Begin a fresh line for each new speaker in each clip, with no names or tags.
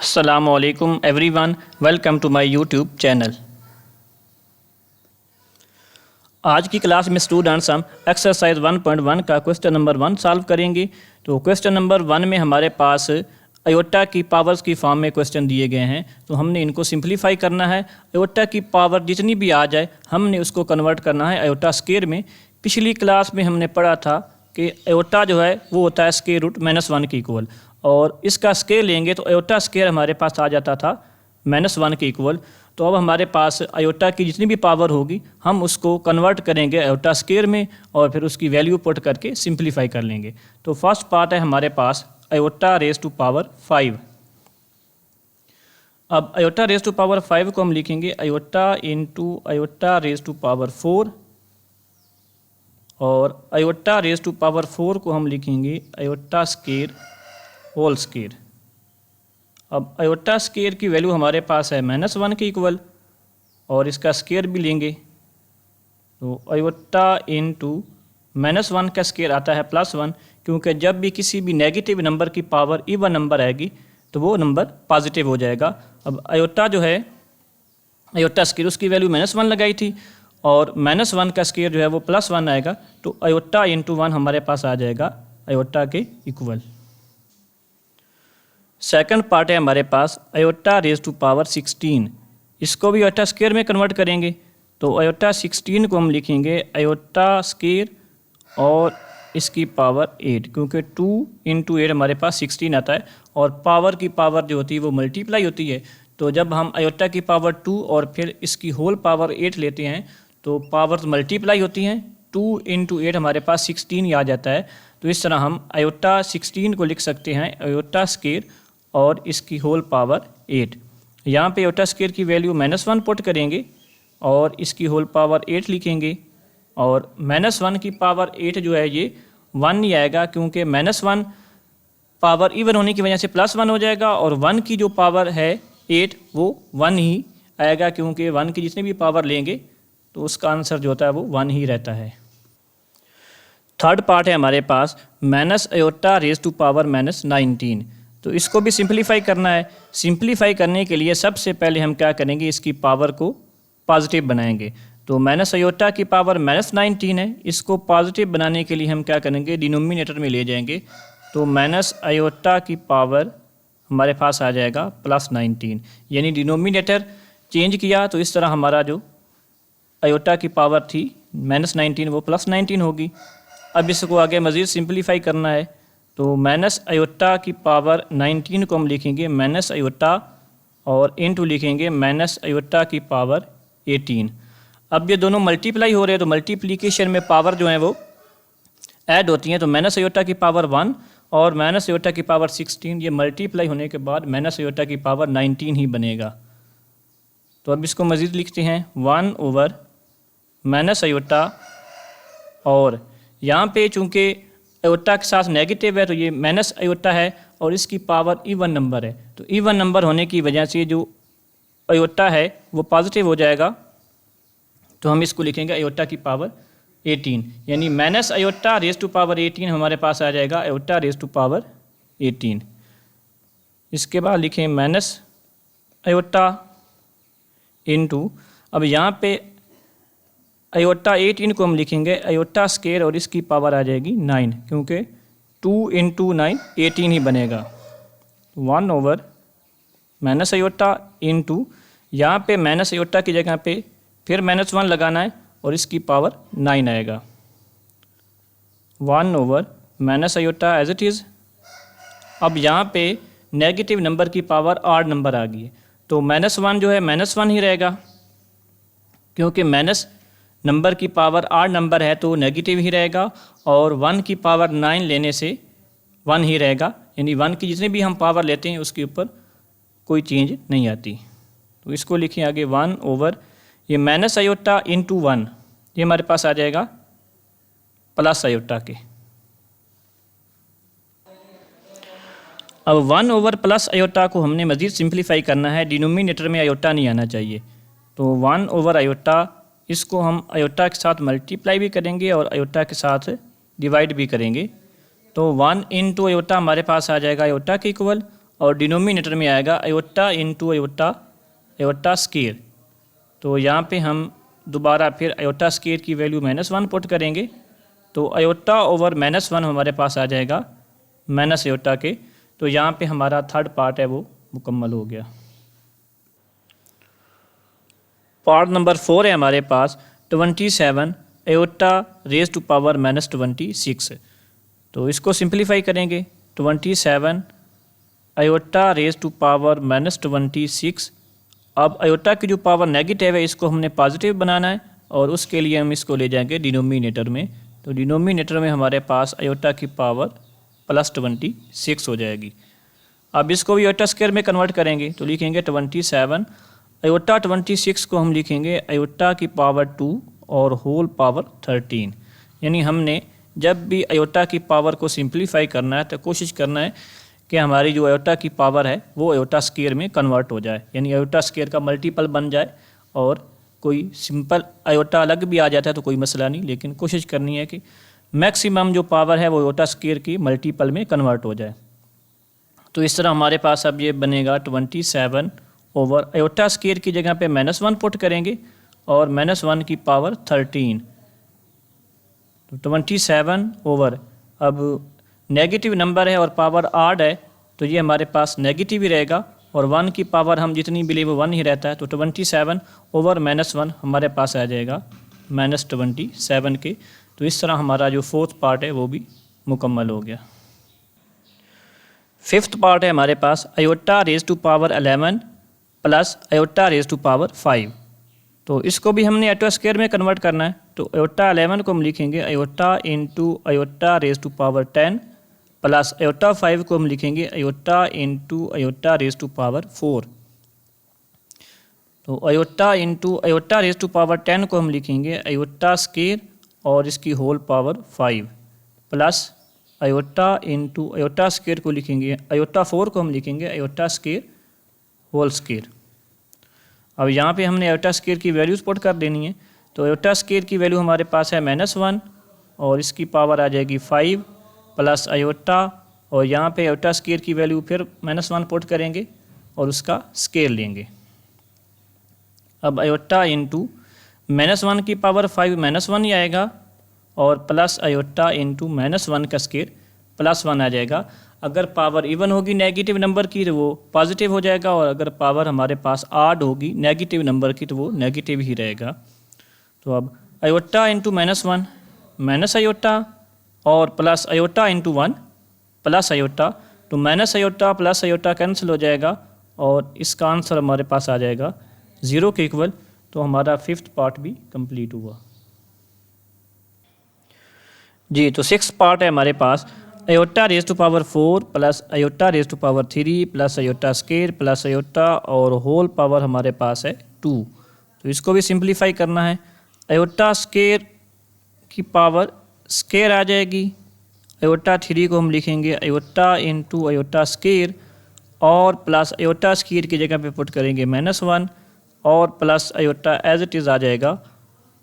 अस्सलामुअलैकुम everyone, welcome to my YouTube channel. आज की क्लास में स्टूडेंट्स हम एक्सरसाइज 1.1 का क्वेश्चन नंबर 1 सॉल्व करेंगे। तो क्वेश्चन नंबर 1 में हमारे पास अयोटा की पावर्स की फॉर्म में क्वेश्चन दिए गए हैं, तो हमने इनको सिंप्लीफाई करना है। अयोटा की पावर जितनी भी आ जाए हमने उसको कन्वर्ट करना है अयोटा स्क्वायर में। पिछली क्लास में हमने पढ़ा था कि अयोटा जो है वो होता है स्क्वायर रूट -1 के इक्वल, और इसका स्क्वायर लेंगे तो अयोटा स्क्वायर हमारे पास आ जाता था -1 के इक्वल। तो अब हमारे पास अयोटा की जितनी भी पावर होगी हम उसको कन्वर्ट करेंगे अयोटा स्क्वायर में और फिर उसकी वैल्यू पुट करके सिंप्लीफाई कर लेंगे। तो फर्स्ट पार्ट है हमारे पास अयोटा रेज़ टू पावर 5। अब अयोटा रेज़ टू पावर 5 को हम लिखेंगे iota into iota raise to power 4, और अयोटा रेज़ टू पावर 4 को हम लिखेंगे अयोटा स्क्वायर होल स्क्वायर। अब अयोटा स्क्वायर की वैल्यू हमारे पास है -1 के इक्वल, और इसका स्क्वायर भी लेंगे तो अयोटा इंटू -1 का स्क्वायर आता है +1, क्योंकि जब भी किसी भी नेगेटिव नंबर की पावर इवन नंबर आएगी तो वो नंबर पॉजिटिव हो जाएगा। अब अयोटा जो है अयोटा स्क्वायर उसकी वैल्यू -1 लगाई थी, और -1 का स्क्वायर जो है वो +1 आएगा, तो अयोटा इंटू 1 हमारे पास आ जाएगा अयोटा के इक्वल। सेकंड पार्ट है हमारे पास अयोटा रेज़ टू पावर 16। इसको भी अयोटा स्क्वायर में कन्वर्ट करेंगे, तो अयोटा 16 को हम लिखेंगे अयोटा स्क्वायर और इसकी पावर 8, क्योंकि 2 इंटू 8 हमारे पास 16 आता है, और पावर की पावर जो होती है वो मल्टीप्लाई होती है। तो जब हम अयोटा की पावर 2 और फिर इसकी होल पावर 8 लेते हैं तो पावर मल्टीप्लाई होती हैं। 2 इंटू 8 हमारे पास 16 ही आ जाता है। तो इस तरह हम अयोटा 16 को लिख सकते हैं अयोटा स्क्वायर और इसकी होल पावर 8। यहाँ पे अयोटा स्क्वायर की वैल्यू -1 पुट करेंगे और इसकी होल पावर 8 लिखेंगे, और -1 की पावर 8 जो है ये 1 ही आएगा, क्योंकि -1 पावर इवन होने की वजह से +1 हो जाएगा, और 1 की जो पावर है 8 वो 1 ही आएगा, क्योंकि 1 की जितनी भी पावर लेंगे तो उसका आंसर जो होता है वो 1 ही रहता है। थर्ड पार्ट है हमारे पास -अयोटा रेज़ टू पावर -19। तो इसको भी सिंप्लीफाई करना है। सिंप्लीफाई करने के लिए सबसे पहले हम क्या करेंगे, इसकी पावर को पॉजिटिव बनाएंगे। तो -अयोटा की पावर -19 है, इसको पॉजिटिव बनाने के लिए हम क्या करेंगे, डिनोमिनेटर में ले जाएंगे। तो -अयोटा की पावर हमारे पास आ जाएगा +19, यानी डिनोमिनेटर चेंज किया तो इस तरह हमारा जो अयोटा की पावर थी -19 वो +19 होगी। अब इसको आगे मज़ीद सिंप्लीफाई करना है, तो -अयोटा की पावर 19 को हम लिखेंगे -अयोटा और इंटू लिखेंगे -अयोटा की पावर 18। अब ये दोनों मल्टीप्लाई हो रहे हैं, तो मल्टीप्लिकेशन में पावर जो है वो ऐड होती हैं। तो -अयोटा की पावर 1 और -अयोटा की पावर 16 ये मल्टीप्लाई होने के बाद -अयोटा की पावर 19 ही बनेगा। तो अब इसको मज़ीद लिखते हैं 1 ओवर -अयोटा, और यहाँ पे चूँकि अयोटा के साथ नेगेटिव है तो ये -अयोटा है, और इसकी पावर इवन नंबर है, तो इवन नंबर होने की वजह से जो अयोटा है वो पॉजिटिव हो जाएगा। तो हम इसको लिखेंगे अयोटा की पावर 18, यानी -अयोटा रेज़ टू पावर 18 हमारे पास आ जाएगा अयोटा रेज़ टू पावर 18। इसके बाद लिखें -अयोटा इंटू, अब यहाँ पे अयोटा 18 को हम लिखेंगे अयोटा स्क्वायर और इसकी पावर आ जाएगी 9, क्योंकि 2 इंटू 9 18 ही बनेगा। 1 ओवर -अयोटा इंटू, यहाँ पे -अयोटा की जगह पे फिर -1 लगाना है और इसकी पावर 9 आएगा। 1 over -iota as it is. अब यहाँ पे नेगेटिव नंबर की पावर आड नंबर आ गई है, तो -1 जो है -1 ही रहेगा, क्योंकि माइनस नंबर की पावर आड नंबर है तो नेगेटिव ही रहेगा, और 1 की पावर 9 लेने से 1 ही रहेगा, यानी 1 की जितनी भी हम पावर लेते हैं उसके ऊपर कोई चेंज नहीं आती। तो इसको लिखें आगे 1 ओवर ये -अयोटा इंटू 1, ये हमारे पास आ जाएगा +अयोटा के। अब 1 ओवर +अयोटा को हमने मज़ीद सिंप्लीफाई करना है, डिनोमिनेटर में अयोटा नहीं आना चाहिए। तो 1 ओवर अयोटा, इसको हम अयोटा के साथ मल्टीप्लाई भी करेंगे और अयोटा के साथ डिवाइड भी करेंगे। तो 1 इंटू अयोटा हमारे पास आ जाएगा अयोटा के इक्वल, और डिनोमिनेटर में आएगा iota into iota iota square. तो यहाँ पे हम दोबारा फिर आयोटा स्केयर की वैल्यू -1 पुट करेंगे, तो आयोटा ओवर -1 हमारे पास आ जाएगा माइनस आयोटा के। तो यहाँ पे हमारा थर्ड पार्ट है वो मुकम्मल हो गया। पार्ट नंबर 4 है हमारे पास 27 आयोटा रेज टू पावर -26। तो इसको सिंप्लीफाई करेंगे। 27 आयोटा रेज टू पावर -26। अब आयोटा की जो पावर नेगेटिव है इसको हमने पॉजिटिव बनाना है, और उसके लिए हम इसको ले जाएंगे डिनोमिनेटर में। तो डिनोमिनेटर में हमारे पास आयोटा की पावर +26 हो जाएगी। अब इसको भी आयोटा स्क्वायर में कन्वर्ट करेंगे, तो लिखेंगे 27 आयोटा 26 को हम लिखेंगे आयोटा की पावर 2 और होल पावर 13। यानी हमने जब भी आयोटा की पावर को सिंप्लीफाई करना है तो कोशिश करना है कि हमारी जो आयोटा की पावर है वो आयोटा स्क्वायर में कन्वर्ट हो जाए, यानी आयोटा स्क्वायर का मल्टीपल बन जाए। और कोई सिंपल आयोटा अलग भी आ जाता है तो कोई मसला नहीं, लेकिन कोशिश करनी है कि मैक्सिमम जो पावर है वो आयोटा स्क्वायर की मल्टीपल में कन्वर्ट हो जाए। तो इस तरह हमारे पास अब ये बनेगा 27 ओवर आयोटा स्क्वायर की जगह पे -1 पुट करेंगे और -1 की पावर 13। तो 27 ओवर, अब नेगेटिव नंबर है और पावर आड है तो ये हमारे पास नेगेटिव ही रहेगा, और 1 की पावर हम जितनी भी ले वो 1 ही रहता है। तो 27 ओवर -1 हमारे पास आ जाएगा -27 के। तो इस तरह हमारा जो फोर्थ पार्ट है वो भी मुकम्मल हो गया। फिफ्थ पार्ट है हमारे पास iota raise to power 11 plus iota raise to power 5। तो इसको भी हमने आयोटा स्क्वायर में कन्वर्ट करना है। तो आयोटा 11 को हम लिखेंगे iota into iota raise to power 10 plus iota 5 को हम लिखेंगे iota into iota raise to power 4। तो iota into iota raise to power 10 को हम लिखेंगे आयोटा स्क्वायर और इसकी whole power 5 plus iota into iota square को लिखेंगे आयोटा 4 को हम लिखेंगे आयोटा स्क्वायर होल स्क्वायर। अब यहाँ पे हमने आयोटा स्क्वायर की वैल्यूज पुट कर देनी है। तो आयोटा स्क्वायर की वैल्यू हमारे पास है -1 और इसकी पावर आ जाएगी 5 प्लस आयोटा, और यहाँ पे आयोटा स्क्वायर की वैल्यू फिर -1 पुट करेंगे और उसका स्क्वायर लेंगे। अब आयोटा इंटू -1 की पावर 5 -1 ही आएगा, और प्लस आयोटा इंटू -1 का स्क्वायर +1 आ जाएगा। अगर पावर इवन होगी नेगेटिव नंबर की तो वो पॉजिटिव हो जाएगा, और अगर पावर हमारे पास आड होगी नेगेटिव नंबर की तो वो नेगेटिव ही रहेगा। तो अब आयोटा इंटू -1 माइनस आयोटा और plus iota into 1 plus iota. तो minus iota plus iota cancel हो जाएगा और इसका आंसर हमारे पास आ जाएगा 0 के इक्वल। तो हमारा फिफ्थ पार्ट भी कंप्लीट हुआ जी। तो सिक्स्थ पार्ट है हमारे पास iota raise to power 4 plus iota raise to power 3 plus iota square plus iota और होल पावर हमारे पास है 2। तो इसको भी सिंप्लीफाई करना है। आयोटा स्क्वायर की पावर स्क्वायर आ जाएगी, आयोटा 3 को हम लिखेंगे आयोटा इंटू आयोटा स्क्वायर और प्लस आयोटा स्क्वायर की जगह पे पुट करेंगे -1 और plus iota as it is आ जाएगा,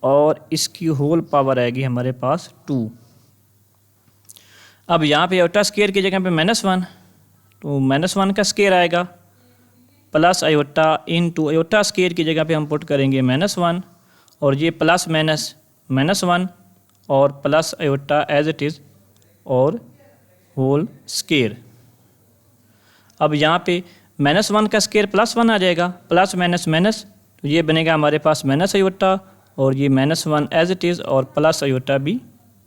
और इसकी होल पावर आएगी हमारे पास 2। अब यहाँ पे आयोटा स्क्वायर की जगह पे -1, तो -1 का स्क्वायर आएगा plus iota into iota square की जगह पे हम पुट करेंगे -1 और ये प्लस माइनस -1 और plus iota as it is और होल स्क्वायर। अब यहाँ पे -1 का स्क्वायर +1 आ जाएगा, प्लस माइनस माइनस, तो ये बनेगा हमारे पास माइनस आयोटा और ये -1 एज इट इज़ और प्लस आयोटा भी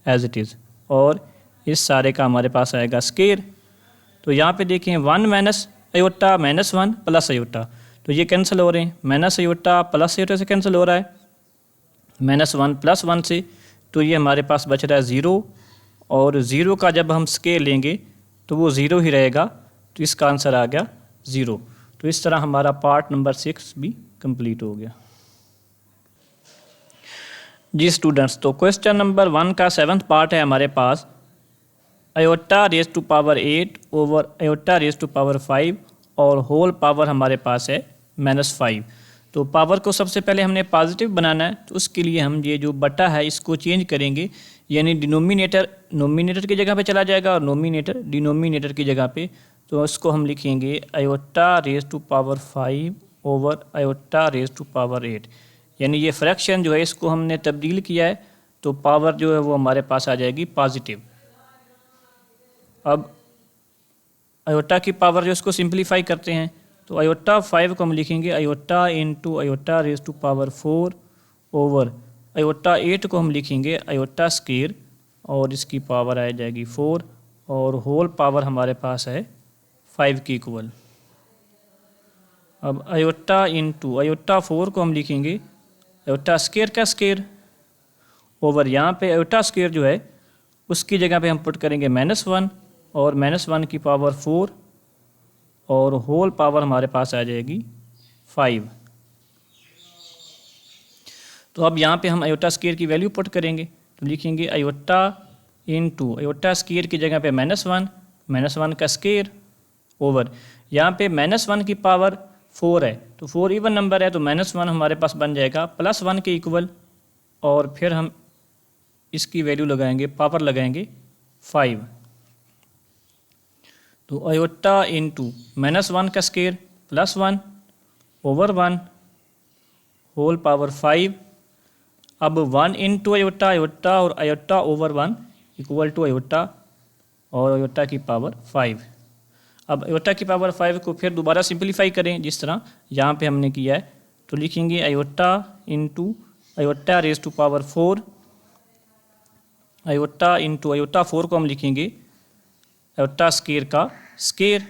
एज इट इज़, और इस सारे का हमारे पास आएगा स्क्वायर। तो यहाँ पे देखें 1 माइनस आयोटा -1 प्लस आयोटा, तो ये कैंसिल हो रहे हैं। माइनस आयोटा प्लस आयोटा से कैंसिल हो रहा है, -1 प्लस 1 से, तो ये हमारे पास बच रहा है 0, और 0 का जब हम स्क्वायर लेंगे तो वो 0 ही रहेगा, तो इसका आंसर आ गया 0। तो इस तरह हमारा पार्ट नंबर 6 भी कंप्लीट हो गया जी स्टूडेंट्स। तो क्वेश्चन नंबर 1 का 7th पार्ट है हमारे पास iota raise to power 8 over iota raise to power 5 और होल पावर हमारे पास है -5। तो पावर को सबसे पहले हमने पॉजिटिव बनाना है, तो उसके लिए हम ये जो बटा है इसको चेंज करेंगे, यानी डिनोमिनेटर नोमिनेटर की जगह पे चला जाएगा और नोमिनेटर डिनोमिनेटर की जगह पे। तो इसको हम लिखेंगे iota raise to power 5 over iota raise to power 8, यानी ये फ्रैक्शन जो है इसको हमने तब्दील किया है तो पावर जो है वो हमारे पास आ जाएगी पॉजिटिव। अब आयोटा की पावर जो इसको सिंप्लीफाई करते हैं तो आयोटा 5 को हम लिखेंगे iota into iota raise to power 4 over iota 8 को हम लिखेंगे आयोटा स्क्वायर और इसकी पावर आ जाएगी 4 और होल पावर हमारे पास है 5 की इक्वल। अब आयोटा इंटू आयोटा 4 को हम लिखेंगे आयोटा स्क्वायर का स्क्वायर ओवर यहाँ पे आयोटा स्क्वायर जो है उसकी जगह पे हम पुट करेंगे -1 और -1 की पावर 4 और होल पावर हमारे पास आ जाएगी 5। तो अब यहाँ पे हम आयोटा स्क्वायर की वैल्यू पुट करेंगे तो लिखेंगे आयोटा इंटू आयोटा स्क्वायर की जगह पे -1 का स्क्वायर ओवर यहाँ पे -1 की पावर 4 है तो 4 इवन नंबर है तो -1 हमारे पास बन जाएगा +1 के इक्वल और फिर हम इसकी वैल्यू लगाएंगे पावर लगाएंगे 5। तो आयोटा इंटू -1 का स्क्वायर +1 ओवर 1 होल पावर 5। अब 1 इंटू आयोटा आयोटा और iota over 1 equal to iota और आयोटा की पावर 5। अब आयोटा की पावर 5 को फिर दोबारा सिंप्लीफाई करें जिस तरह यहाँ पे हमने किया है तो लिखेंगे iota into iota raise to power 4 iota into iota 4 को हम लिखेंगे आयोटा स्क्वायर का स्क्वायर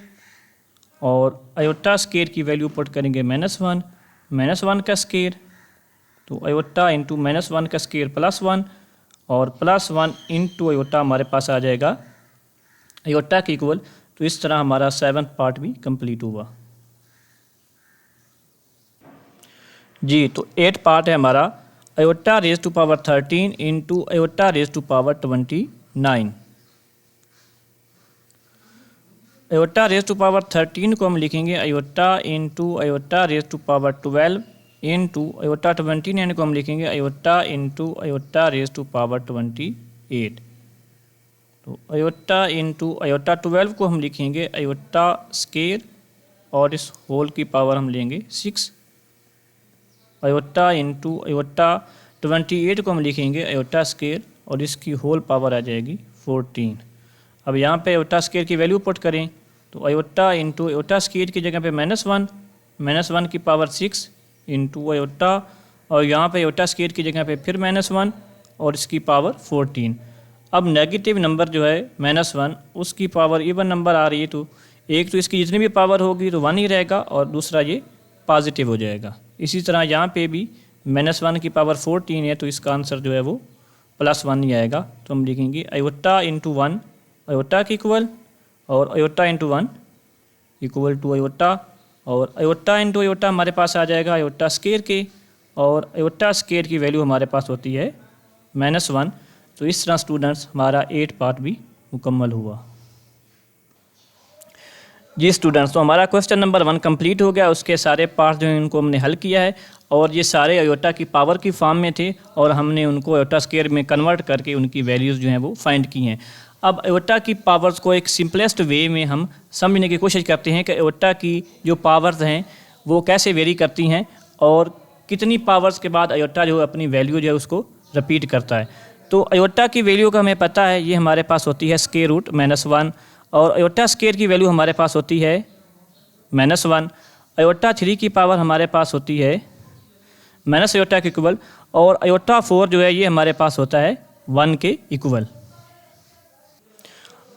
और आयोटा स्क्वायर की वैल्यू पुट करेंगे -1 का स्क्वायर तो आयोटा इंटू -1 का स्क्वायर +1 और +1 इंटू आयोटा हमारे पास आ जाएगा आयोटा के इक्वल। तो इस तरह हमारा 7th पार्ट भी कंप्लीट हुआ जी। तो 8 पार्ट है हमारा iota raise to power 13 into iota raise to power 29। Iota raise to power 13 को हम लिखेंगे iota into iota raise to power 12 into iota 29 को हम लिखेंगे iota into iota raise to power 28। तो आयोटा इंटू आयोटा 12 को हम लिखेंगे आयोटा स्क्वायर और इस होल की पावर हम लेंगे 6। आयोटा इंटू आयोटा 28 को हम लिखेंगे आयोटा स्क्वायर और इसकी होल पावर आ जाएगी 14। अब यहाँ पे आयोटा स्क्वायर की वैल्यू पुट करें तो आयोटा इंटू आयोटा स्क्वायर की जगह पे -1 की पावर 6 इंटू आयोटा और यहाँ पे आयोटा स्क्वायर की जगह पे फिर -1 और इसकी पावर 14। अब नेगेटिव नंबर जो है -1 उसकी पावर इवन नंबर आ रही है तो एक तो इसकी जितनी भी पावर होगी तो 1 ही रहेगा और दूसरा ये पॉजिटिव हो जाएगा। इसी तरह यहाँ पे भी -1 की पावर 14 है तो इसका आंसर जो है वो +1 ही आएगा। तो हम लिखेंगे आयोटा इंटू 1 आयोटा की इक्वल और iota into 1 equal to iota और आयोटा इंटू आयोटा हमारे पास आ जाएगा आयोटा स्क्वायर के और आयोटा स्क्वायर की वैल्यू हमारे पास होती है -1। तो इस तरह स्टूडेंट्स हमारा 8 पार्ट भी मुकम्मल हुआ जी। स्टूडेंट्स तो हमारा क्वेश्चन नंबर 1 कंप्लीट हो गया, उसके सारे पार्ट जो हैं उनको हमने हल किया है और ये सारे आयोटा की पावर की फॉर्म में थे और हमने उनको आयोटा स्क्वायर में कन्वर्ट करके उनकी वैल्यूज़ जो हैं वो फाइंड की हैं। अब आयोटा की पावर्स को एक सिंपलेस्ट वे में हम समझने की कोशिश करते हैं कि आयोटा की जो पावर्स हैं वो कैसे वेरी करती हैं और कितनी पावर्स के बाद आयोटा जो अपनी वैल्यू जो है उसको रिपीट करता है। तो आयोटा की वैल्यू का हमें पता है ये हमारे पास होती है स्क्वायर रूट -1 और आयोटा स्क्वायर की वैल्यू हमारे पास होती है -1। आयोटा 3 की पावर हमारे पास होती है माइनस आयोटा के इक्वल और आयोटा 4 जो है ये हमारे पास होता है 1 के इक्वल।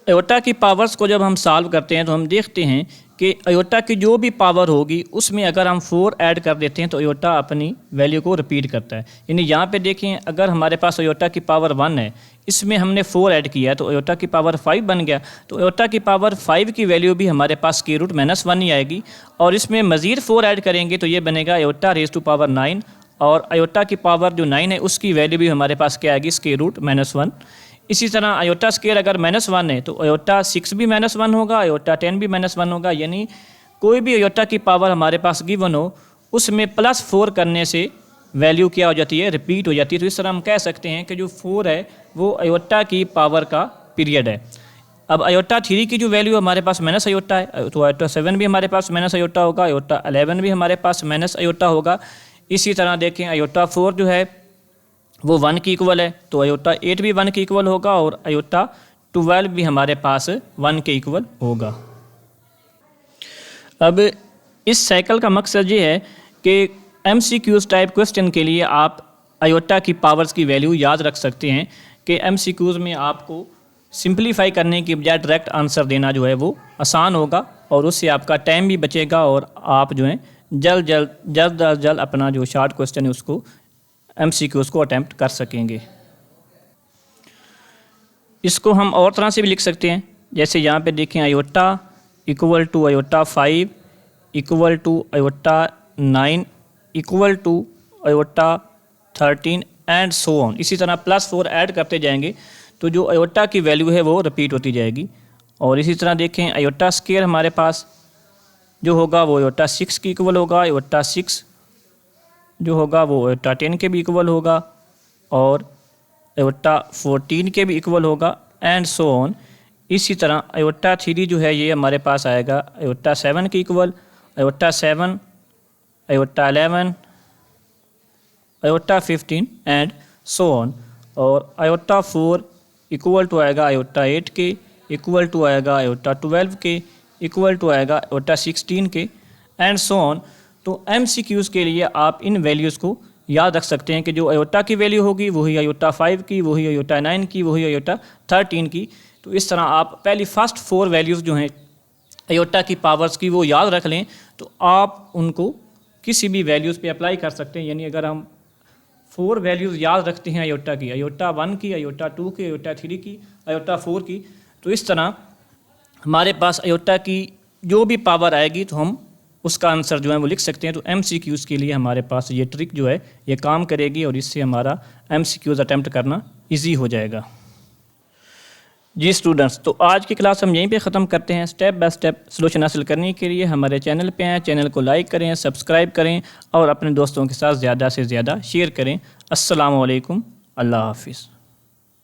आयोटा की पावर्स को जब हम सॉल्व करते हैं तो हम देखते हैं कि आयोटा की जो भी पावर होगी उसमें अगर हम 4 ऐड कर देते हैं तो आयोटा अपनी वैल्यू को रिपीट करता है। यानी यहाँ पे देखें अगर हमारे पास आयोटा की पावर 1 है, इसमें हमने 4 ऐड किया है तो आयोटा की पावर 5 बन गया। तो आयोटा की पावर 5 की वैल्यू भी हमारे पास स्क्वायर रूट -1 ही आएगी और इसमें मज़ीद 4 ऐड करेंगे तो ये बनेगा आयोटा रेज़ टू पावर 9 और आयोटा की पावर जो 9 है उसकी वैल्यू भी हमारे पास क्या आएगी स्क्वायर रूट -1। इसी तरह आयोटा स्क्वायर अगर -1 है तो आयोटा 6 भी -1 होगा, आयोटा 10 भी -1 होगा। यानी कोई भी आयोटा की पावर हमारे पास गिवन हो उसमें +4 करने से वैल्यू क्या हो जाती है, रिपीट हो जाती है। तो इस तरह हम कह सकते हैं कि जो 4 है वो आयोटा की पावर का पीरियड है। अब आयोटा 3 की जो वैल्यू हमारे पास माइनस आयोटा है, तो आयोटा 7 भी हमारे पास माइनस आयोटा होगा, आयोटा 11 भी हमारे पास माइनस आयोटा होगा। इसी तरह देखें आयोटा 4 जो है वो 1 की इक्वल है, तो आयोटा 8 भी 1 के इक्वल होगा और आयोटा 12 भी हमारे पास 1 के इक्वल होगा। अब इस साइकिल का मकसद ये है कि MCQs टाइप क्वेश्चन के लिए आप आयोटा की पावर्स की वैल्यू याद रख सकते हैं कि MCQs में आपको सिंपलीफाई करने की बजाय डायरेक्ट आंसर देना जो है वो आसान होगा और उससे आपका टाइम भी बचेगा और आप जो है जल्द अपना जो शॉर्ट क्वेश्चन है उसको MCQs को अटैम्प्ट कर सकेंगे। इसको हम और तरह से भी लिख सकते हैं, जैसे यहाँ पे देखें iota equal to iota 5 equal to iota 9 equal to iota 13 and so on. इसी तरह +4 ऐड करते जाएंगे तो जो आयोटा की वैल्यू है वो रिपीट होती जाएगी। और इसी तरह देखें आयोटा स्क्वायर हमारे पास जो होगा वो आयोटा 6 की इक्वल होगा, आयोटा 6 जो होगा वो आयोटा 10 के भी इक्वल होगा और आयोटा 14 के भी इक्वल होगा एंड सो ऑन। इसी तरह आयोटा 3 जो है ये हमारे पास आएगा आयोटा 7 के equal, iota 7 iota 11 iota 15 and so on. और आयोटा 4 इक्वल टू आएगा आयोटा 8 के, इक्वल टू आएगा आयोटा 12 के, इक्वल टू आएगा आयोटा 16 के एंड सो ऑन। तो MCQs के लिए आप इन वैल्यूज़ को याद रख सकते हैं कि जो आयोटा की वैल्यू होगी वही आयोटा 5 की, वही आयोटा 9 की, वही आयोटा 13 की। तो इस तरह आप पहली फर्स्ट 4 वैल्यूज़ जो हैं आयोटा की पावर्स की वो याद रख लें तो आप उनको किसी भी वैल्यूज़ पे अप्लाई कर सकते हैं। यानी अगर हम 4 वैल्यूज़ याद रखते हैं आयोटा की, आयोटा 1 की, आयोटा 2 की, आयोटा 3 की, आयोटा 4 की, तो इस तरह हमारे पास आयोटा की जो भी पावर आएगी तो हम उसका आंसर जो है वो लिख सकते हैं। तो MCQs के लिए हमारे पास ये ट्रिक जो है ये काम करेगी और इससे हमारा MCQs अटैम्प्ट करना ईजी हो जाएगा। जी स्टूडेंट्स, तो आज की क्लास हम यहीं पे ख़त्म करते हैं। स्टेप बाय स्टेप सलूशन हासिल करने के लिए हमारे चैनल पे हैं, चैनल को लाइक करें, सब्सक्राइब करें और अपने दोस्तों के साथ ज़्यादा से ज़्यादा शेयर करें। अस्सलामु अलैकुम, अल्लाह हाफिज़।